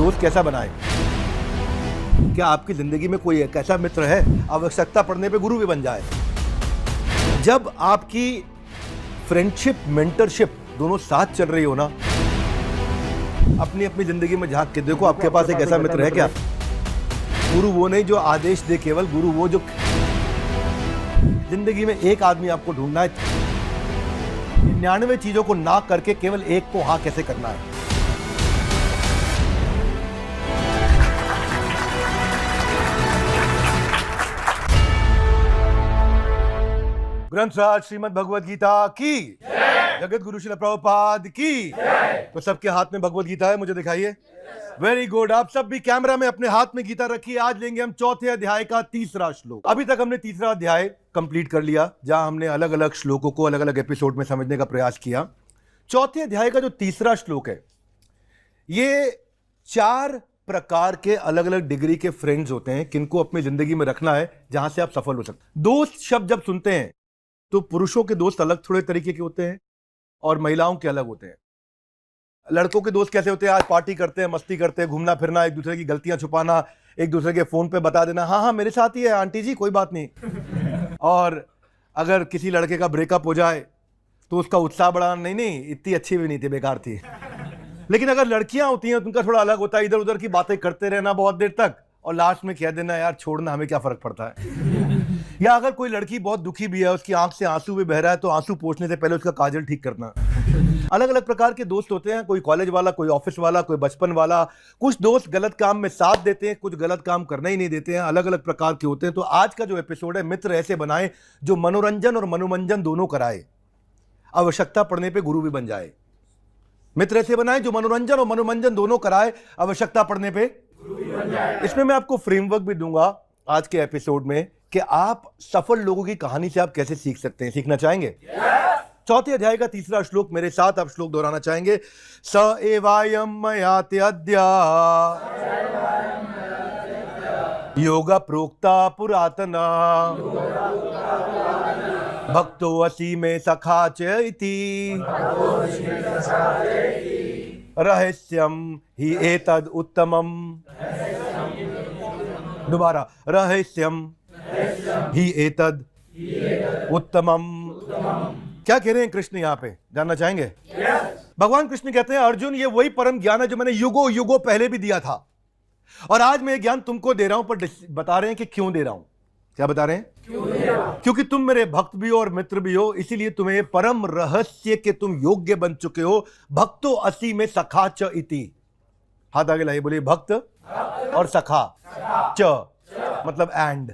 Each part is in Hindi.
दोस्त कैसा बनाए? क्या आपकी जिंदगी में कोई एक ऐसा मित्र है आवश्यकता पड़ने पे गुरु भी बन जाए? जब आपकी फ्रेंडशिप मेंटरशिप दोनों साथ चल रही हो ना, अपनी अपनी जिंदगी में झांक के देखो आपके पास एक ऐसा मित्र है क्या? गुरु वो नहीं जो आदेश दे केवल, गुरु वो जो जिंदगी में एक आदमी आपको ढूंढना है, 99 चीजों को ना करके केवल एक को हाँ कैसे करना है। ग्रंथ राज श्रीमद् भगवद गीता की जगत गुरु श्रील प्रभुपाद की। तो सबके हाथ में भगवद गीता है, मुझे दिखाइए। Very good. आप सब भी कैमरा में अपने हाथ में गीता रखिए। आज लेंगे हम चौथे अध्याय का तीसरा श्लोक। अभी तक हमने तीसरा अध्याय कंप्लीट कर लिया, जहां हमने अलग अलग श्लोकों को अलग अलग एपिसोड में समझने का प्रयास किया। चौथे अध्याय का जो तीसरा श्लोक है, ये 4 प्रकार के अलग अलग डिग्री के फ्रेंड्स होते हैं किनको अपनी जिंदगी में रखना है, जहां से आप सफल हो सकते हैं। दोस्त शब्द जब सुनते हैं तो पुरुषों के दोस्त अलग थोड़े तरीके के होते हैं और महिलाओं के अलग होते हैं। लड़कों के दोस्त कैसे होते हैं? आज पार्टी करते हैं, मस्ती करते हैं, घूमना फिरना, एक दूसरे की गलतियां छुपाना, एक दूसरे के फोन पे बता देना, हाँ हाँ मेरे साथ ही है आंटी जी, कोई बात नहीं। और अगर किसी लड़के का ब्रेकअप हो जाए तो उसका उत्साह बढ़ाना, नहीं नहीं इतनी अच्छी भी नहीं थी, बेकार थी। लेकिन अगर लड़कियां होती हैं तो उनका थोड़ा अलग होता है, इधर उधर की बातें करते रहना बहुत देर तक और लास्ट में कह देना यार छोड़ना, हमें क्या फर्क पड़ता है। या अगर कोई लड़की बहुत दुखी भी है, उसकी आंख से आंसू भी बह रहा है, तो आंसू पोंछने से पहले उसका काजल ठीक करना। अलग अलग प्रकार के दोस्त होते हैं, कोई कॉलेज वाला, कोई ऑफिस वाला, कोई बचपन वाला। कुछ दोस्त गलत काम में साथ देते हैं, कुछ गलत काम करने ही नहीं देते हैं। अलग अलग प्रकार के होते हैं। तो आज का जो एपिसोड है, मित्र ऐसे बनाए जो मनोरंजन और मनोमंजन दोनों कराए, आवश्यकता पड़ने पे गुरु भी बन जाए। मित्र ऐसे बनाए जो मनोरंजन और मनोमंजन दोनों कराए, आवश्यकता पड़ने पे गुरु भी बन जाए। इसमें मैं आपको फ्रेमवर्क भी दूंगा आज के एपिसोड में कि आप सफल लोगों की कहानी से आप कैसे सीख सकते हैं। सीखना चाहेंगे? चौथे अध्याय का तीसरा श्लोक मेरे साथ आप श्लोक दोहराना चाहेंगे। स एवायं मयाति अद्य योगा प्रोक्ता पुरातना भक्तो असि में सखा च इति रहस्यम ही एतद उत्तमम। दोबारा, रहस्यम ही एतद उत्तमम। क्या कह रहे हैं कृष्ण यहां पे, जानना चाहेंगे? भगवान कृष्ण कहते हैं अर्जुन, ये वही परम ज्ञान है जो मैंने युगों युगों पहले भी दिया था, और आज मैं ये ज्ञान तुमको दे रहा हूं। पर बता रहे हैं कि क्यों दे रहा हूं। क्या बता रहे हैं? क्यों दे रहा हूं? क्योंकि तुम मेरे भक्त भी हो और मित्र भी हो, इसीलिए तुम्हें परम रहस्य के तुम योग्य बन चुके हो। भक्तो असि में सखा च इति। हाथ आगे लाइए, बोलिए भक्त और सखा। च मतलब एंड।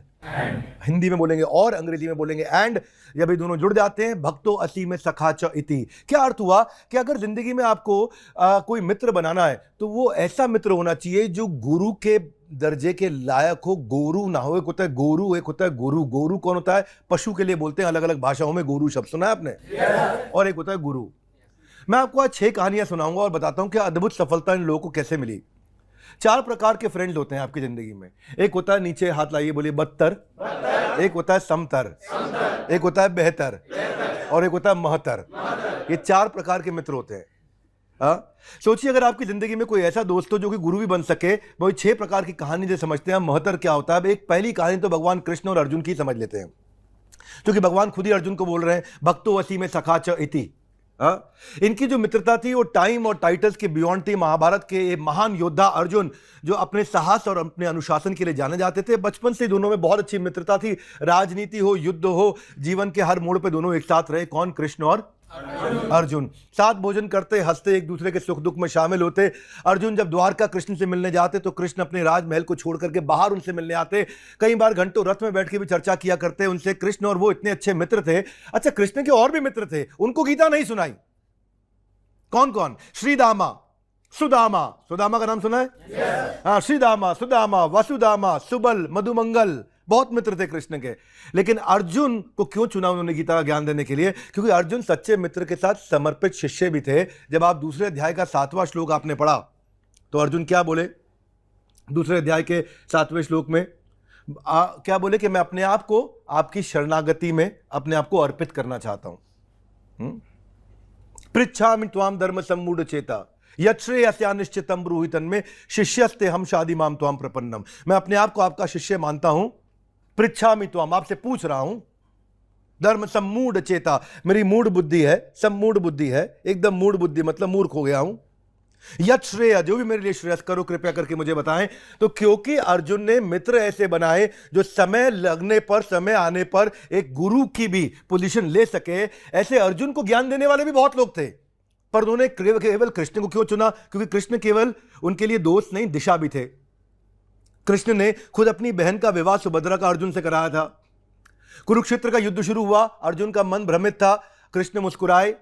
हिंदी में बोलेंगे और अंग्रेजी में बोलेंगे एंड। जब ये दोनों जुड़ जाते हैं, भक्तो असि में सखा च इति। क्या अर्थ हुआ कि अगर जिंदगी में आपको कोई मित्र बनाना है तो वो ऐसा मित्र होना चाहिए जो गुरु के दर्जे के लायक हो। गोरू ना हो। एक होता है गोरू, एक होता है गुरु। गोरू कौन होता है? पशु के लिए बोलते हैं अलग अलग भाषाओं में गोरू शब्द, सुना है आपने? और एक होता है गुरु। मैं आपको आज 6 कहानियां सुनाऊंगा और बताता हूं कि अद्भुत सफलता इन लोगों को कैसे मिली। 4 प्रकार के फ्रेंड्स होते हैं आपकी जिंदगी में। एक होता है, नीचे हाथ लाइए, बोलिए बदतर। एक होता है समतर। एक होता है बेहतर। और एक होता है महतर। ये 4 प्रकार के मित्र होते हैं। सोचिए अगर आपकी जिंदगी में कोई ऐसा दोस्त हो जो कि गुरु भी बन सके। वही 6 प्रकार की कहानी जो समझते हैं। महतर क्या होता है? एक पहली कहानी तो भगवान कृष्ण और अर्जुन की समझ लेते हैं, क्योंकि भगवान खुद ही अर्जुन को बोल रहे हैं भक्तो असि में सखा च इति। इनकी जो मित्रता थी वो टाइम और टाइटल्स के बियॉन्ड थी। महाभारत के महान योद्धा अर्जुन, जो अपने साहस और अपने अनुशासन के लिए जाने जाते थे, बचपन से दोनों में बहुत अच्छी मित्रता थी। राजनीति हो, युद्ध हो, जीवन के हर मोड़ पे दोनों एक साथ रहे। कौन? कृष्ण और अर्जुन। साथ भोजन करते, हंसते, एक दूसरे के सुख दुख में शामिल होते। अर्जुन जब द्वारका कृष्ण से मिलने जाते तो कृष्ण अपने राजमहल को छोड़ करके बाहर उनसे मिलने आते। कई बार घंटों रथ में बैठ के भी चर्चा किया करते उनसे। कृष्ण और वो इतने अच्छे मित्र थे। अच्छा, कृष्ण के और भी मित्र थे, उनको गीता नहीं सुनाई। कौन कौन? श्रीदामा, सुदामा। सुदामा का नाम सुना है? हाँ, श्रीदामा, सुदामा, वसुदामा, सुबल, मधुमंगल, बहुत मित्र थे कृष्ण के। लेकिन अर्जुन को क्यों चुना उन्होंने गीता का ज्ञान देने के लिए? क्योंकि अर्जुन सच्चे मित्र के साथ समर्पित शिष्य भी थे। जब आप दूसरे अध्याय का 7वां श्लोक आपने पढ़ा तो अर्जुन क्या बोले? दूसरे अध्याय के 7वें श्लोक में क्या बोले कि मैं अपने आप को आपकी शरणागति में अपने आप को अर्पित करना चाहता हूं। पृच्छामि त्वाम धर्म सम्मूढ़ चेता यच्छ्रेयस्या निश्चितम ब्रूहि तन्मे शिष्यस्ते हम शादी माम त्वाम प्रपन्नम। मैं अपने आप को आपका शिष्य मानता हूं। पृच्छामि त्वाम, आपसे पूछ रहा हूं। धर्म सम्मूढ़ चेता, मेरी मूढ़ बुद्धि है, सम्मूढ़ बुद्धि है, एकदम मूढ़ बुद्धि मतलब मूर्ख हो गया हूं। यत् श्रेय, जो भी मेरे लिए श्रेयस करो कृपया करके मुझे बताएं। तो क्योंकि अर्जुन ने मित्र ऐसे बनाए जो समय लगने पर, समय आने पर एक गुरु की भी पोजीशन ले सके, ऐसे अर्जुन को ज्ञान देने वाले भी बहुत लोग थे, पर उन्होंने केवल कृष्ण को क्यों चुना? क्योंकि कृष्ण केवल उनके लिए दोस्त नहीं, दिशा भी थे। कृष्ण ने खुद अपनी बहन का विवाह सुभद्रा का अर्जुन से कराया था। कुरुक्षेत्र का युद्ध शुरू हुआ, अर्जुन का मन भ्रमित था, कृष्ण मुस्कुराए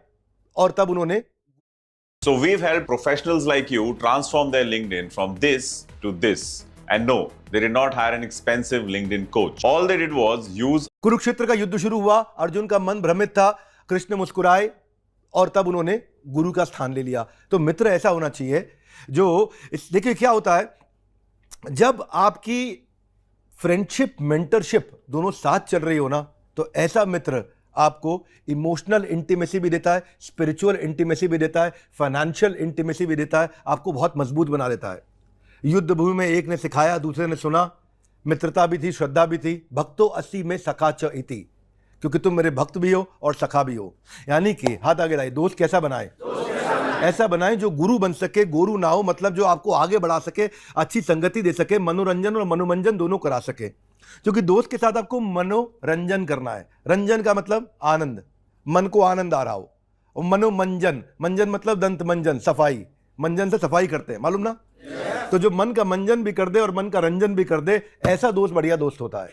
और तब उन्होंने So we've helped professionals like you transform their LinkedIn from this to this. And no, they did not hire an expensive LinkedIn coach. All they did was use. Kurukshetra का युद्ध शुरू हुआ, अर्जुन का मन भ्रमित था, कृष्ण मुस्कुराए और तब उन्होंने गुरु का स्थान ले लिया। तो मित्र ऐसा होना चाहिए जो, देखिए क्या होता है, जब आपकी फ्रेंडशिप मेंटरशिप दोनों साथ चल रही हो ना, तो ऐसा मित्र आपको इमोशनल इंटीमेसी भी देता है, स्पिरिचुअल इंटीमेसी भी देता है, फाइनेंशियल इंटीमेसी भी देता है, आपको बहुत मजबूत बना देता है। युद्ध भूमि में एक ने सिखाया, दूसरे ने सुना, मित्रता भी थी, श्रद्धा भी थी। भक्तो अस्सी में सखा च इति, क्योंकि तुम मेरे भक्त भी हो और सखा भी हो। यानी कि हाथ आगे लाइए, दोस्त कैसा बनाए? ऐसा बनाए जो गुरु बन सके, गोरू ना हो, मतलब जो आपको आगे बढ़ा सके, अच्छी संगति दे सके, मनोरंजन और मनोमंजन दोनों करा सके। क्योंकि दोस्त के साथ आपको मनोरंजन करना है। रंजन का मतलब आनंद, मन को आनंद आ रहा हो। और मनोमंजन, मंजन मतलब दंत मंजन, सफाई, मंजन से सफाई करते हैं, मालूम ना? तो जो मन का मंजन भी कर दे और मन का रंजन भी कर दे, ऐसा दोस्त बढ़िया दोस्त होता है।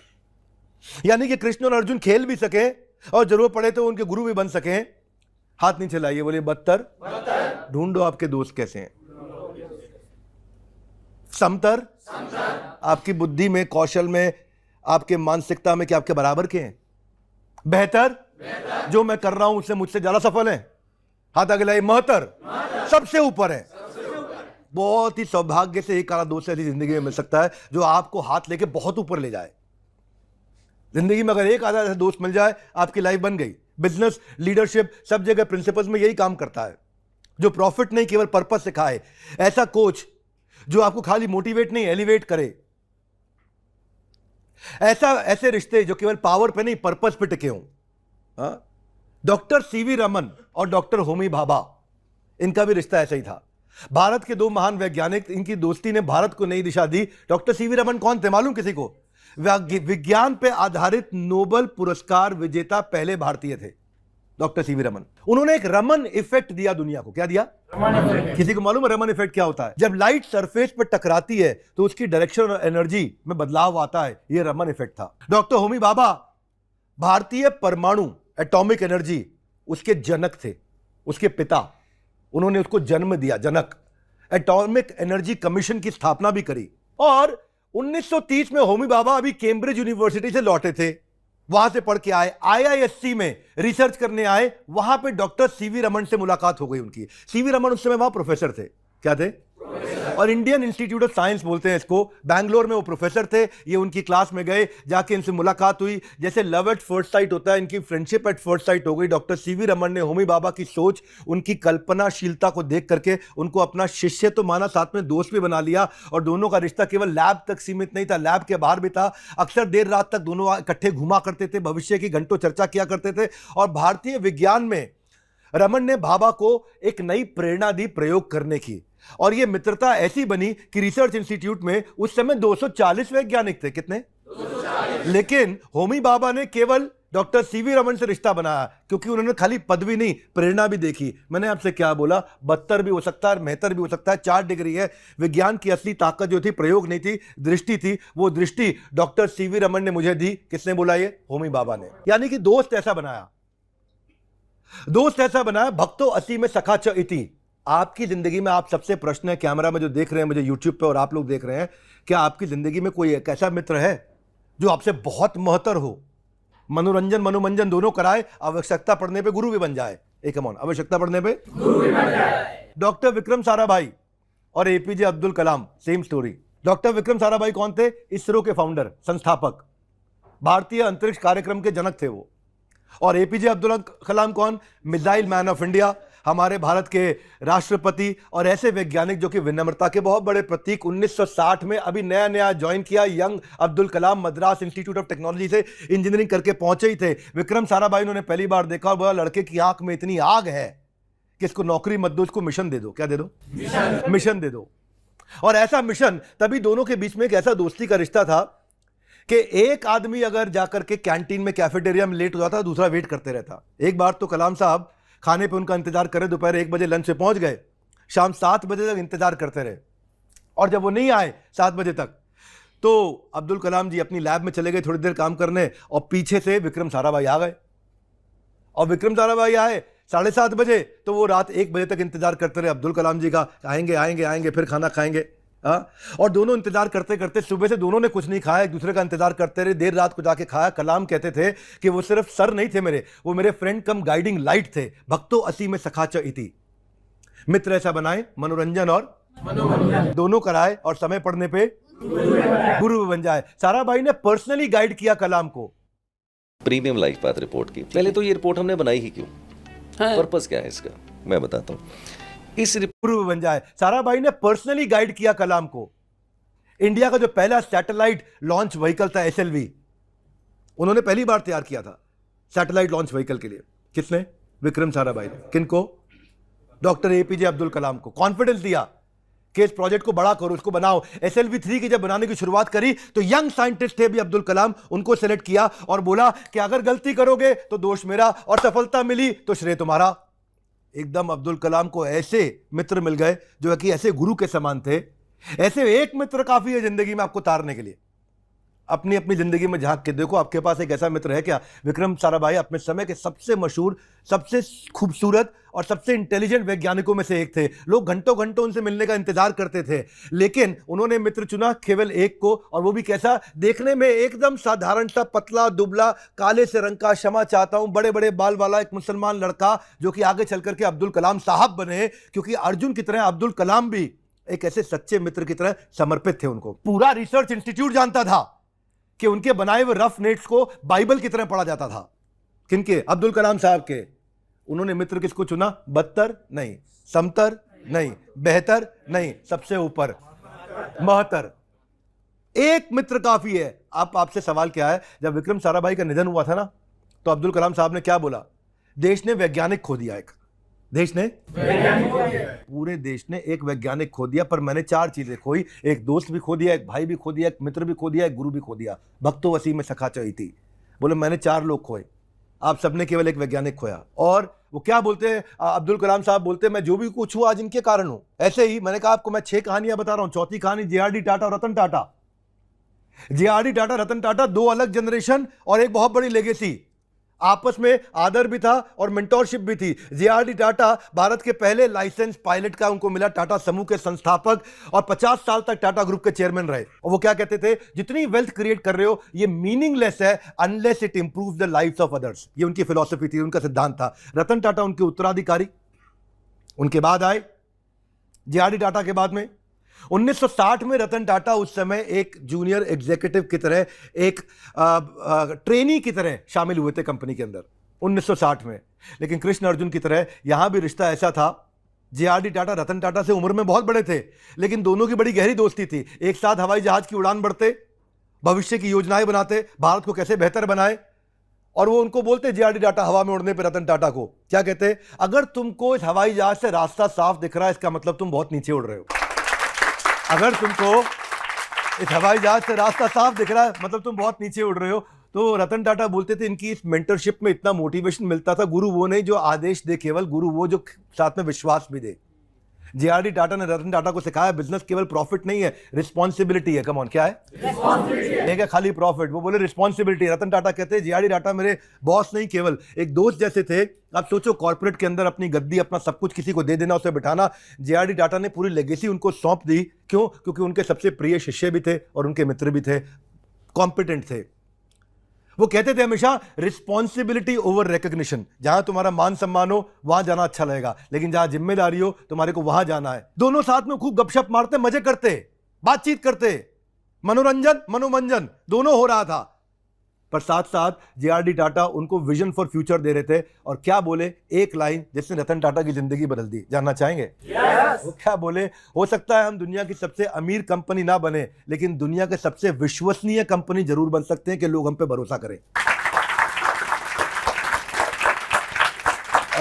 यानी कि कृष्ण और अर्जुन खेल भी सके और जरूरत पड़े तो उनके गुरु भी बन सके। हाथ नीचे लाइए, बोलिए बदतर ढूंढो आपके दोस्त कैसे हैं। समतर, आपकी बुद्धि में, कौशल में, आपके मानसिकता में, क्या आपके बराबर के हैं? बेहतर, जो मैं कर रहा हूं उससे मुझसे ज्यादा सफल है। हाथ आगे लाइए, महतर, सबसे ऊपर है। बहुत ही सौभाग्य से एक आधा दोस्त ऐसी जिंदगी में मिल सकता है जो आपको हाथ लेके बहुत ऊपर ले जाए। जिंदगी में अगर एक आधा ऐसा दोस्त मिल जाए, आपकी लाइफ बन गई। बिजनेस, लीडरशिप, सब जगह प्रिंसिपल्स में यही काम करता है, जो प्रॉफिट नहीं केवल पर्पस सिखाए। ऐसा कोच जो आपको खाली मोटिवेट नहीं, एलिवेट करे। ऐसे रिश्ते जो केवल पावर पे नहीं, पर्पस पे टिके हों। डॉक्टर सीवी रमन और डॉक्टर होमी भाभा, इनका भी रिश्ता ऐसा ही था। भारत के दो महान वैज्ञानिक, इनकी दोस्ती ने भारत को नई दिशा दी। डॉक्टर सीवी रमन कौन थे मालूम किसी को? विज्ञान पे आधारित नोबेल पुरस्कार विजेता पहले भारतीय थे डॉक्टर सीवी रमन। उन्होंने एक रमन इफेक्ट दिया दुनिया को। क्या दिया? किसी को मालूम है रमन इफेक्ट क्या होता है? जब लाइट सरफेस पर टकराती है तो उसकी डायरेक्शन और एनर्जी में बदलाव आता है, यह रमन इफेक्ट था। डॉक्टर होमी भाभा भारतीय परमाणु, एटॉमिक एनर्जी, उसके जनक थे, उसके पिता। उन्होंने उसको जन्म दिया, जनक। एटॉमिक एनर्जी कमीशन की स्थापना भी करी। और 1930 में होमी भाभा अभी कैम्ब्रिज यूनिवर्सिटी से लौटे थे, वहां से पढ़ के आए, आईआईएससी में रिसर्च करने आए। वहां पे डॉक्टर सीवी रमन से मुलाकात हो गई उनकी। सीवी रमन उस समय वहां प्रोफेसर थे। क्या थे? और इंडियन इंस्टीट्यूट ऑफ साइंस बोलते हैं इसको, बैंगलोर में वो प्रोफेसर थे। ये उनकी क्लास में गए, जाके इनसे मुलाकात हुई। जैसे लव एट फर्स्ट साइट होता है, इनकी फ्रेंडशिप एट फर्स्ट साइट हो गई। डॉक्टर सीवी रमन ने होमी भाभा की सोच, उनकी कल्पनाशीलता को देख करके उनको अपना शिष्य तो माना, साथ में दोस्त भी बना लिया। और दोनों का रिश्ता केवल लैब तक सीमित नहीं था, लैब के बाहर भी था। अक्सर देर रात तक दोनों इकट्ठे घुमा करते थे, भविष्य की घंटों चर्चा किया करते थे। और भारतीय विज्ञान में रमन ने भाभा को एक नई प्रेरणा दी प्रयोग करने की। और यह मित्रता ऐसी बनी कि रिसर्च इंस्टीट्यूट में उस समय 240 वैज्ञानिक थे। कितने? 240। लेकिन होमी भाभा ने केवल डॉक्टर सीवी रमन से रिश्ता बनाया, क्योंकि उन्होंने खाली पदवी नहीं, प्रेरणा भी देखी। मैंने आपसे क्या बोला? 72 भी हो सकता है, 72 भी हो सकता है, 4 डिग्री है। विज्ञान की असली ताकत जो थी प्रयोग नहीं थी, दृष्टि थी। वो दृष्टि डॉक्टर सीवी रमन ने मुझे दी। किसने बोला? ये होमी भाभा ने। यानी कि दोस्त ऐसा बनाया, दोस्त ऐसा बनाया। भक्तो असी में सखा च इति। आपकी जिंदगी में, आप सबसे प्रश्न है, कैमरा में जो देख रहे हैं मुझे यूट्यूब पे और आप लोग देख रहे हैं, क्या आपकी जिंदगी में कोई एक ऐसा मित्र है जो आपसे बहुत महत्तर हो, मनोरंजन मनोमंजन दोनों कराए, आवश्यकता पड़ने पे गुरु भी बन जाए? एक कमॉन, आवश्यकता पड़ने पे गुरु भी बन जाए। डॉक्टर विक्रम साराभाई और APJ Abdul Kalam, same story. Doctor Vikram Sarabhai कौन थे? इसरो के फाउंडर, संस्थापक, भारतीय अंतरिक्ष कार्यक्रम के जनक थे वो। और एपीजे अब्दुल कलाम कौन? मिसाइल मैन ऑफ इंडिया, हमारे भारत के राष्ट्रपति और ऐसे वैज्ञानिक जो कि विनम्रता के बहुत बड़े प्रतीक। 1960 में अभी नया नया ज्वाइन किया young Abdul Kalam Madras institute of technology से इंजीनियरिंग करके पहुंचे ही थे। विक्रम साराभाई उन्होंने पहली बार देखा और बोला लड़के की आंख में इतनी आग है कि इसको नौकरी मत दो, इसको मिशन दे दो। क्या दे दो? मिशन दे दो। और ऐसा मिशन, तभी दोनों के बीच में एक ऐसा दोस्ती का रिश्ता था कि एक आदमी अगर जाकर के कैंटीन में कैफेटेरिया में लेट हो जाता, दूसरा वेट करते रहता। एक बार तो कलाम साहब खाने पे उनका इंतजार करे, दोपहर 1 बजे लंच पे पहुंच गए, शाम 7 बजे तक इंतजार करते रहे, और जब वो नहीं आए 7 बजे तक, तो अब्दुल कलाम जी अपनी लैब में चले गए थोड़ी देर काम करने, और पीछे से विक्रम साराभाई आ गए। और विक्रम साराभाई आए 7:30 बजे, तो वो रात 1 बजे तक इंतजार करते रहे अब्दुल कलाम जी का, आएंगे आएंगे आएंगे फिर खाना खाएंगे। और दोनों इंतजार करते करते सुबह से दोनों ने कुछ नहीं खाया, एक दूसरे का इंतजार करते रहे, देर रात को जाके खाया। कलाम कहते थे कि वो सिर्फ सर नहीं थे मेरे, वो मेरे फ्रेंड कम गाइडिंग लाइट थे। भक्तो असी में सखा च इति, मित्र ऐसा बनाए मनोरंजन और दोनों कराए, और समय पड़ने पे गुरु बन जाए। साराभाई ने पर्सनली गाइड किया कलाम को। प्रीमियम लाइफ पाथ रिपोर्ट की पहले तो ये रिपोर्ट हमने बनाई ही क्यों, पर्पस क्या है इसका, मैं बताता हूँ। इस गुरु बन जाए। साराभाई ने पर्सनली गाइड किया कलाम को। इंडिया का जो पहला सैटेलाइट लॉन्च व्हीकल था SLV, उन्होंने पहली बार तैयार किया था सैटेलाइट लॉन्च व्हीकल के लिए। किसने? विक्रम साराभाई ने। किनको? डॉक्टर APJ अब्दुल कलाम को कॉन्फिडेंस दिया कि इस प्रोजेक्ट को बड़ा करो, इसको बनाओ। SLV-3 की जब बनाने की शुरुआत करी तो यंग साइंटिस्ट थे भी अब्दुल कलाम, उनको सेलेक्ट किया और बोला कि अगर गलती करोगे तो दोष मेरा, और सफलता मिली तो श्रेय तुम्हारा। एकदम अब्दुल कलाम को ऐसे मित्र मिल गए जो कि ऐसे गुरु के समान थे। ऐसे एक मित्र काफी है जिंदगी में आपको तारने के लिए। अपनी अपनी जिंदगी में झांक के देखो, आपके पास एक ऐसा मित्र है क्या? विक्रम साराभाई अपने समय के सबसे मशहूर, सबसे खूबसूरत और सबसे इंटेलिजेंट वैज्ञानिकों में से एक थे। लोग घंटों घंटों उनसे मिलने का इंतजार करते थे, लेकिन उन्होंने मित्र चुना केवल एक को, और वो भी कैसा? देखने में एकदम साधारण सा, पतला दुबला, काले से रंग का, क्षमा चाहता हूं, बड़े बड़े बाल वाला एक मुसलमान लड़का, जो कि आगे चल करके अब्दुल कलाम साहब बने। क्योंकि अर्जुन की तरह अब्दुल कलाम भी एक ऐसे सच्चे मित्र की तरह समर्पित थे उनको। पूरा रिसर्च इंस्टीट्यूट जानता था कि उनके बनाए हुए रफ नेट्स को बाइबल की तरह पढ़ा जाता था। किनके? अब्दुल कलाम साहब के। उन्होंने मित्र किसको चुना? बदतर नहीं, समतर नहीं, बेहतर नहीं, सबसे ऊपर, महतर। एक मित्र काफी है। आपसे सवाल क्या है, जब विक्रम साराभाई का निधन हुआ था ना, तो अब्दुल कलाम साहब ने क्या बोला? देश ने वैज्ञानिक खो दिया। एक देश ने पूरे देश ने एक वैज्ञानिक खो दिया, पर मैंने 4 चीजें खोई। एक दोस्त भी खो दिया, एक भाई भी खो दिया, एक मित्र भी खो दिया, एक गुरु भी खो दिया। भक्तो वसी में सखा चाहिए थी। बोले मैंने 4 लोग खोए, आप सबने केवल एक वैज्ञानिक खोया। और वो क्या बोलते हैं अब्दुल कलाम साहब? बोलते हैं मैं जो भी कुछ हुआ आज इनके कारण हूं। ऐसे ही मैंने कहा आपको मैं 6 कहानियां बता रहा हूं। चौथी कहानी JRD टाटा और रतन टाटा। JRD टाटा, रतन टाटा, 2 अलग जनरेशन और एक बहुत बड़ी लेगेसी। आपस में आदर भी था और मेंटोरशिप भी थी। JRD टाटा भारत के पहले लाइसेंस पायलट का उनको मिला, टाटा समूह के संस्थापक, और 50 साल तक टाटा ग्रुप के चेयरमैन रहे। और वो क्या कहते थे? जितनी वेल्थ क्रिएट कर रहे हो ये मीनिंगलेस है unless it improves the lives of others. ये उनकी फिलॉसफी थी, उनका सिद्धांत था। रतन टाटा उनके उत्तराधिकारी, उनके बाद आए JRD टाटा के बाद में। 1960 में रतन टाटा उस समय एक जूनियर एग्जीक्यूटिव की तरह, एक ट्रेनी की तरह शामिल हुए थे कंपनी के अंदर 1960 में। लेकिन कृष्ण अर्जुन की तरह यहां भी रिश्ता ऐसा था। JRD टाटा रतन टाटा से उम्र में बहुत बड़े थे, लेकिन दोनों की बड़ी गहरी दोस्ती थी। एक साथ हवाई जहाज की उड़ान बढ़ते, भविष्य की योजनाएं बनाते, भारत को कैसे बेहतर बनाए। और वो उनको बोलते JRD टाटा हवा में उड़ने पर रतन टाटा को क्या कहते? अगर तुमको इस हवाई जहाज से रास्ता साफ दिख रहा है, इसका मतलब तुम बहुत नीचे उड़ रहे हो। अगर तुमको इस हवाई जहाज से रास्ता साफ दिख रहा है, मतलब तुम बहुत नीचे उड़ रहे हो। तो रतन टाटा बोलते थे इनकी इस मेंटरशिप में इतना मोटिवेशन मिलता था। गुरु वो नहीं जो आदेश दे केवल, गुरु वो जो साथ में विश्वास भी दे। JRD टाटा ने रतन टाटा को सिखाया बिजनेस केवल प्रॉफिट नहीं है, रिस्पॉन्सिबिलिटी है। कम ऑन, क्या है? रिस्पॉन्सिबिलिटी है, खाली प्रॉफिट। वो बोले रिस्पॉन्सिबिलिटी। रतन टाटा कहते हैं JRD टाटा मेरे बॉस नहीं, केवल एक दोस्त जैसे थे। आप सोचो कॉर्पोरेट के अंदर अपनी गद्दी, अपना सब कुछ किसी को दे देना, उसे बिठाना। JRD टाटा ने पूरी लेगेसी उनको सौंप दी। क्यों? क्योंकि उनके सबसे प्रिय शिष्य भी थे और उनके मित्र भी थे, कॉम्पिटेंट थे। वो कहते थे हमेशा रिस्पॉन्सिबिलिटी ओवर रिकॉग्निशन। जहां तुम्हारा मान सम्मान हो वहां जाना अच्छा लगेगा, लेकिन जहां जिम्मेदारी हो तुम्हारे को वहां जाना है। दोनों साथ में खूब गपशप मारते, मजे करते, बातचीत करते, मनोरंजन मनोमंजन दोनों हो रहा था। पर साथ साथ JRD टाटा उनको विजन फॉर फ्यूचर दे रहे थे। और क्या बोले, एक लाइन जिसने रतन टाटा की जिंदगी बदल दी, जानना चाहेंगे? वो क्या बोले, हो सकता है हम दुनिया की सबसे अमीर कंपनी ना बने, लेकिन दुनिया के सबसे विश्वसनीय कंपनी जरूर बन सकते हैं कि लोग हम पे भरोसा करें।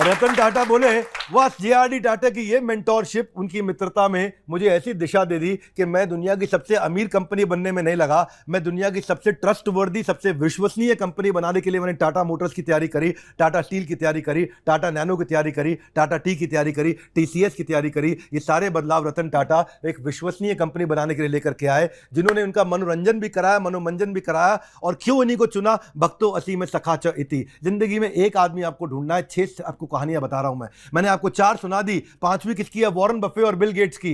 रतन टाटा बोले, वह JRD टाटा की ये मेंटोरशिप, उनकी मित्रता में मुझे ऐसी दिशा दे दी कि मैं दुनिया की सबसे अमीर कंपनी बनने में नहीं लगा, मैं दुनिया की सबसे ट्रस्टवर्दी, सबसे विश्वसनीय कंपनी बनाने के लिए मैंने टाटा मोटर्स की तैयारी करी, टाटा स्टील की तैयारी करी, टाटा नैनो की तैयारी करी, टाटा टी की तैयारी करी, TCS की तैयारी करी। ये सारे बदलाव रतन टाटा एक विश्वसनीय कंपनी बनाने के लिए लेकर के आए, जिन्होंने उनका मनोरंजन भी कराया, मनोमंजन भी कराया। और क्यों इन्हीं को चुना? भक्तो असी में सखा च इति। जिंदगी में एक आदमी आपको ढूंढना है, 6 आपको कहानियां बता रहा हूं मैंने आपको 4 सुना दी, 5वीं किसकी है? वॉरेन बफे और बिल गेट्स की।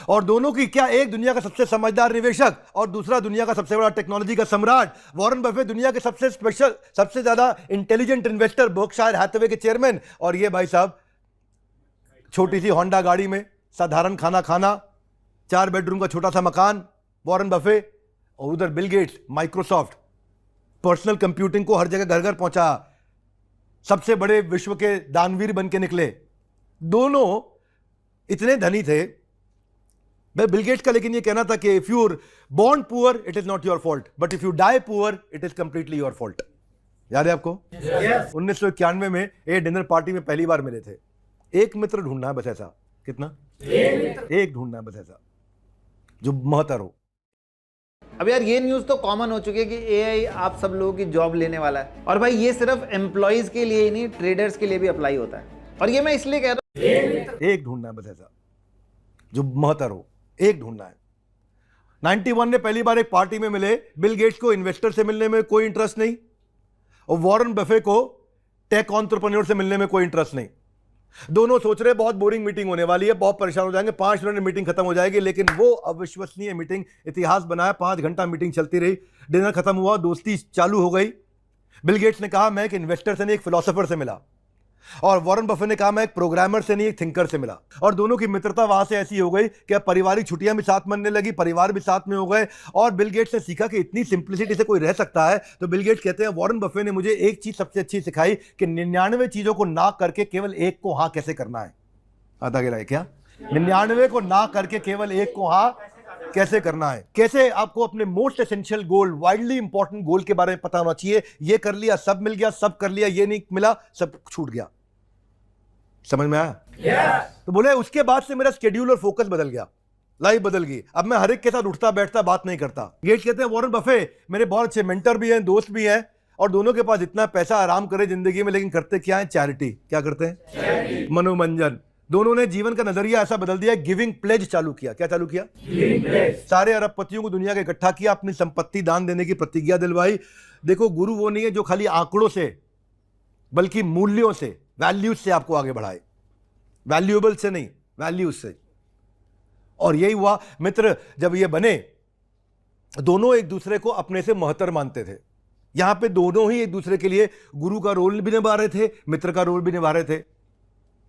और दोनों की क्या, एक दुनिया का सबसे समझदार निवेशक और दूसरा दुनिया का सबसे बड़ा टेक्नोलॉजी का सम्राट। वॉरेन बफे दुनिया के सबसे स्पेशल, सबसे ज्यादा इंटेलिजेंट इन्वेस्टर, बर्कशायर हैथवे के चेयरमैन। और ये भाई साहब छोटी सी होंडा गाड़ी में साधारण खाना खाना, 4 बेडरूम का छोटा सा मकान, वॉरेन बफे। और उधर Bill Gates, Microsoft, personal computing को हर जगह घर घर पहुंचा, सबसे बड़े विश्व के दानवीर बन के निकले। दोनों इतने धनी थे। बिल गेट्स का लेकिन ये कहना था कि if you are born poor it is not your fault, but if you die poor it is completely your fault. याद है आपको? 1991 में एक डिनर पार्टी में पहली बार मिले थे। एक मित्र ढूंढना है बस ऐसा। कितना? एक ढूंढना है बस ऐसा जो महतर हो। अब यार ये न्यूज़ तो कॉमन हो चुकी है कि AI आप सब लोगों की जॉब लेने वाला है। और भाई ये सिर्फ एम्प्लॉयज के लिए ही नहीं, ट्रेडर्स के लिए भी अप्लाई होता है। और ये मैं इसलिए कह रहा हूँ, एक ढूंढना है बस ऐसा जो महतर हो। एक ढूंढना है। 91 में पहली बार एक पार्टी में मिले। बिल गेट्स को इन्वेस्टर से मिलने में कोई इंटरेस्ट नहीं, और वॉरेन बफे को टेक एंटरप्रेन्योर से मिलने में कोई इंटरेस्ट नहीं। दोनों सोच रहे बहुत बोरिंग मीटिंग होने वाली है, बहुत परेशान हो जाएंगे, 5 मिनट में मीटिंग खत्म हो जाएगी। लेकिन वो अविश्वसनीय मीटिंग इतिहास बनाया। 5 घंटा मीटिंग चलती रही, डिनर खत्म हुआ, दोस्ती चालू हो गई। बिल गेट्स ने कहा मैं एक इन्वेस्टर से नहीं, एक फिलोसोफर से मिला। और वॉरेन बफे ने कहा मैं एक प्रोग्रामर से नहीं, एक थिंकर से मिला। और दोनों की मित्रता वहां से ऐसी हो गई कि अब पारिवारिक छुट्टियां भी साथ मनने लगी, परिवार भी साथ में हो गए। और बिल गेट्स ने सीखा कि इतनी सिंप्लिसिटी से कोई रह सकता है। तो बिल गेट्स कहते हैं वॉरेन बफे ने मुझे एक चीज सबसे अच्छी सिखाई कि 99 चीजों को ना करके केवल एक को हाँ कैसे करना है। आता गिरा है क्या? 99 को ना करके केवल एक को हाँ कैसे करना है। कैसे आपको अपने मोस्ट एसेंशियल गोल, वाइडली इंपॉर्टेंट गोल के बारे में पता होना चाहिए। ये कर लिया सब मिल गया, सब कर लिया ये नहीं मिला सब छूट गया। समझ में आया? तो बोले उसके बाद से मेरा स्केड्यूल और फोकस बदल गया, लाइफ बदल गई। अब मैं हर एक के साथ उठता बैठता बात नहीं करता। गेट्स कहते हैं वॉरेन बफे मेरे बहुत अच्छे मेंटर भी हैं, दोस्त भी हैं, और दोनों के पास इतना पैसा, आराम करे जिंदगी में, लेकिन करते क्या है? चैरिटी। क्या करते हैं? मनोरंजन। दोनों ने जीवन का नजरिया ऐसा बदल दिया, गिविंग प्लेज चालू किया। क्या चालू किया? सारे अरबपतियों को दुनिया के इकट्ठा किया, अपनी संपत्ति दान देने की प्रतिज्ञा दिलवाई। देखो गुरु वो नहीं है जो खाली आंकड़ों से, बल्कि मूल्यों से, वैल्यूज से आपको आगे बढ़ाए। वैल्यूएबल से नहीं, वैल्यूज से। और यही हुआ। मित्र जब ये बने, दोनों एक दूसरे को अपने से महतर मानते थे। यहां पे दोनों ही एक दूसरे के लिए गुरु का रोल भी निभा रहे थे, मित्र का रोल भी निभा रहे थे।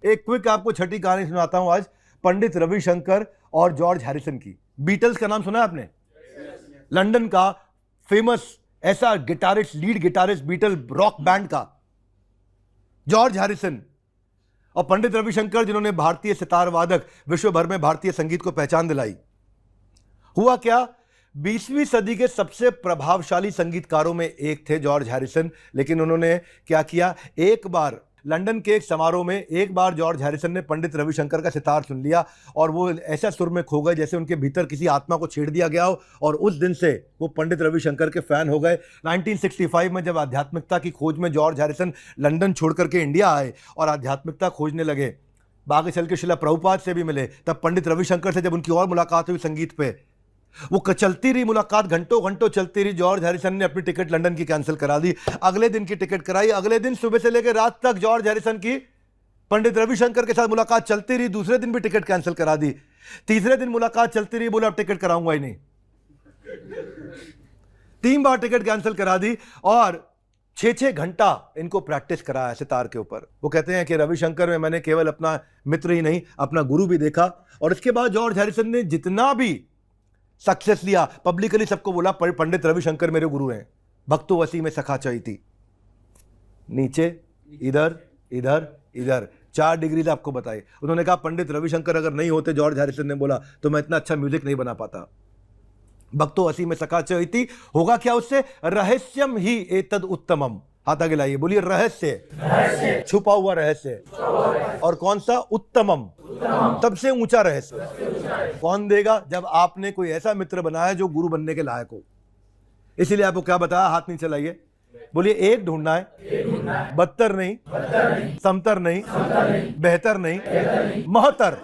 एक क्विक आपको छठी कहानी सुनाता हूं आज, पंडित रविशंकर और जॉर्ज हैरिसन की। बीटल्स का नाम सुना है आपने? लंदन का फेमस ऐसा guitarist, lead guitarist Beatle rock band का जॉर्ज हैरिसन और पंडित रविशंकर, जिन्होंने भारतीय सितार वादक विश्व भर में भारतीय संगीत को पहचान दिलाई। हुआ क्या, 20वीं सदी के सबसे प्रभावशाली संगीतकारों में एक थे जॉर्ज हैरिसन। लेकिन उन्होंने क्या किया, एक बार लंदन के एक समारोह में एक बार जॉर्ज हैरिसन ने पंडित रविशंकर का सितार सुन लिया और वो ऐसा सुर में खो गए जैसे उनके भीतर किसी आत्मा को छेड़ दिया गया हो। और उस दिन से वो पंडित रविशंकर के फैन हो गए। 1965 में जब आध्यात्मिकता की खोज में जॉर्ज हैरिसन लंदन छोड़ करके इंडिया आए और आध्यात्मिकता खोजने लगे, आगे चल के शिला प्रभुपाद से भी मिले, तब पंडित रविशंकर से जब उनकी और मुलाकात हुई संगीत पे, वो चलती रही मुलाकात, घंटों घंटों चलती रही। जॉर्ज हैरिसन ने अपनी टिकट लंदन की कैंसिल करा दी, अगले दिन की टिकट कराई। अगले दिन सुबह से लेकर रात तक जॉर्ज हैरिसन की पंडित रविशंकर के साथ मुलाकात चलती रही। दूसरे दिन भी टिकट कैंसिल करा दी। तीसरे दिन मुलाकात चलती रही, बोला अब टिकट कराऊंगा ही नहीं। 3 बार टिकट कैंसिल करा दी और 6-6 घंटा इनको प्रैक्टिस कराया सितार के ऊपर। वो कहते हैं कि रविशंकर में मैंने केवल अपना मित्र ही नहीं, अपना गुरु भी देखा। और इसके बाद जॉर्ज हैरिसन ने जितना भी सक्सेस लिया, पब्लिकली सबको बोला पंडित रविशंकर मेरे गुरु हैं। भक्तो वसी में सखा चैती, नीचे इधर इधर इधर 4 डिग्रीज आपको बताई। उन्होंने कहा पंडित रविशंकर अगर नहीं होते, जॉर्ज हैरिसन ने बोला, तो मैं इतना अच्छा म्यूजिक नहीं बना पाता। भक्तो असी में सखा चैती, होगा क्या उससे? रहस्यम ही एतद उत्तमम। हाथ आगे लाइए, बोलिए रहस्य, छुपा हुआ रहस्य। और कौन सा? उत्तमम, सबसे ऊंचा रहस्य। कौन देगा? जब आपने कोई ऐसा मित्र बनाया जो गुरु बनने के लायक हो। इसीलिए आपको क्या बताया? हाथ नहीं चलाइए, बोलिए एक ढूंढना है, बदतर नहीं, समतर नहीं, बेहतर नहीं, महतर।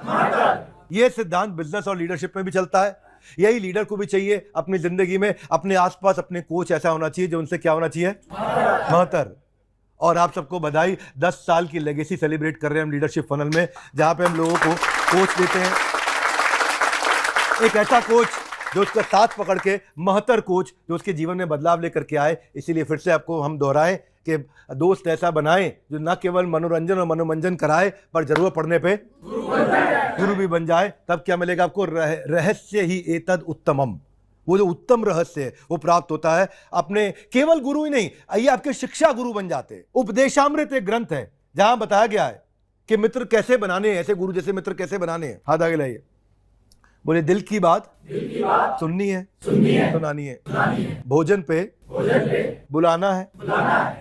यह सिद्धांत बिजनेस और लीडरशिप में भी चलता है। यही लीडर को भी चाहिए अपनी जिंदगी में। अपने आसपास अपने कोच ऐसा होना चाहिए जो उनसे क्या होना चाहिए? महतर। और आप सबको बधाई, 10 साल की लेगेसी सेलिब्रेट कर रहे हैं हम लीडरशिप फनल में, जहां पे हम लोगों को कोच देते हैं। एक ऐसा कोच जो उसका साथ पकड़ के, महतर कोच जो उसके जीवन में बदलाव लेकर के आए। इसीलिए फिर से आपको हम दोहराएं कि दोस्त ऐसा बनाएं जो न केवल मनोरंजन और मनोमंजन कराए, पर जरूरत पड़ने पे गुरु भी बन जाए। तब क्या मिलेगा आपको? रहस्य ही एतद उत्तमम। वो जो उत्तम रहस्य है वो प्राप्त होता है अपने, केवल गुरु ही नहीं, आइए आपके शिक्षा गुरु बन जाते। उपदेशामृत एक ग्रंथ है जहां बताया गया है कि मित्र कैसे बनाने हैं, ऐसे गुरु जैसे मित्र कैसे बनाने हैं। हाथ आगे लाइए, बोले दिल की बात सुननी है, सुनानी है। भोजन पे बुलाना है,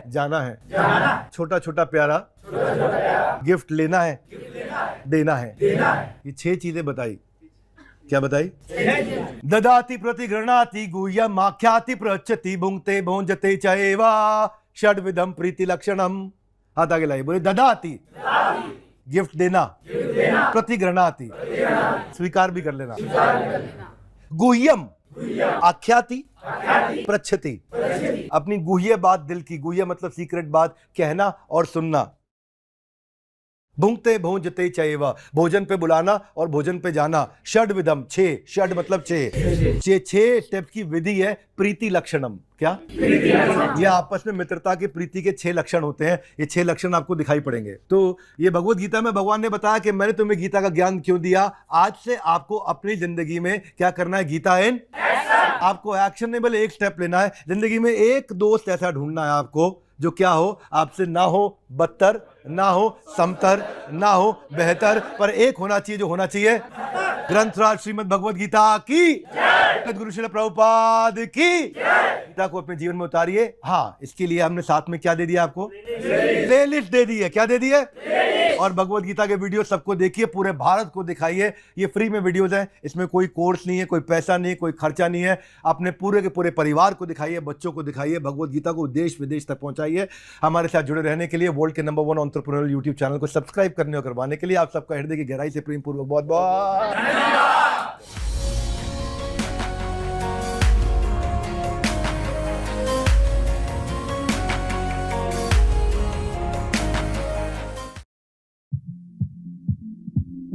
जाना है। छोटा छोटा प्यारा गिफ्ट लेना है, देना है। ये 6 चीजें बताई। क्या बताई? ददाति प्रतिगृणाति गुह्यम आख्याति प्रच्छति भुंक्ते भोंजते चैवा षड्विधम प्रीति लक्षणम। हाथ आगे लाइए, बोले ददाति, गिफ्ट देना, प्रतिगृणाति, स्वीकार भी कर लेना, गुह्यम, आख्याति, प्रच्छति, अपनी गुह्य बात, दिल की गुह्य मतलब सीक्रेट बात कहना और सुनना। भुंक्ते भोंजते चैवा, भोजन पे बुलाना और भोजन पे जाना। षड्विधम, 6, षड मतलब 6 स्टेप की विधि है। प्रीति लक्षणम, क्या? ये आपस में मित्रता की प्रीति के 6 लक्षण होते हैं। ये 6 लक्षण आपको दिखाई पड़ेंगे। तो ये भगवत गीता में भगवान ने बताया कि मैंने तुम्हें गीता का ज्ञान क्यों दिया। आज से आपको अपनी जिंदगी में क्या करना है? गीता इन आपको एक्शनेबल एक स्टेप लेना है। जिंदगी में एक दोस्त ऐसा ढूंढना है आपको जो क्या हो? आपसे ना हो बदतर, ना हो समतर, ना हो बेहतर, पर एक होना चाहिए जो होना चाहिए ग्रंथराज श्रीमद् भगवद गीता की, गुरु श्रील प्रभुपाद की। गीता को अपने जीवन में उतारिए। हाँ, इसके लिए हमने साथ में क्या दे दिया आपको? प्लेलिस्ट दे दी है। क्या दे दी है? और भगवद गीता के वीडियो सबको देखिए, पूरे भारत को दिखाइए। ये फ्री में वीडियोज हैं, इसमें कोई कोर्स नहीं है, कोई पैसा नहीं है, कोई खर्चा नहीं है। अपने पूरे के पूरे परिवार को दिखाइए, बच्चों को दिखाइए। भगवद गीता को देश विदेश तक पहुंचाइए। हमारे साथ जुड़े रहने के लिए, वर्ल्ड के नंबर 1 एंटरप्रेन्योर यूट्यूब चैनल को सब्सक्राइब करने और करवाने के लिए आप सबका हृदय की गहराई से प्रेम पूर्वक बहुत बहुत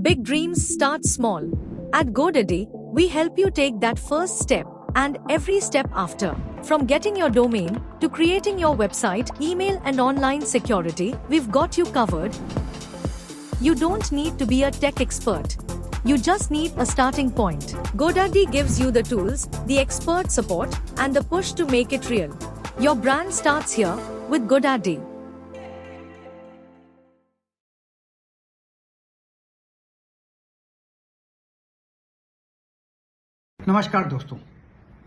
Big dreams start small. At GoDaddy, we help you take that first step and every step after. From getting your domain to creating your website, email and online security, we've got you covered. You don't need to be a tech expert. You just need a starting point. GoDaddy gives you the tools, the expert support, and the push to make it real. Your brand starts here with GoDaddy. नमस्कार दोस्तों,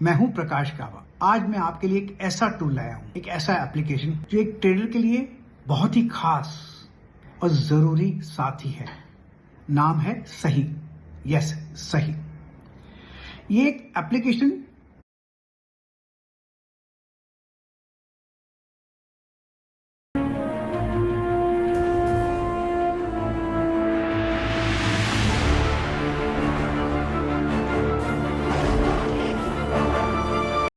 मैं हूं प्रकाश कावा। आज मैं आपके लिए एक ऐसा टूल लाया हूं, एक ऐसा एप्लीकेशन जो एक ट्रेडर के लिए बहुत ही खास और जरूरी साथी है। नाम है सही। यस, सही। ये एक एप्लीकेशन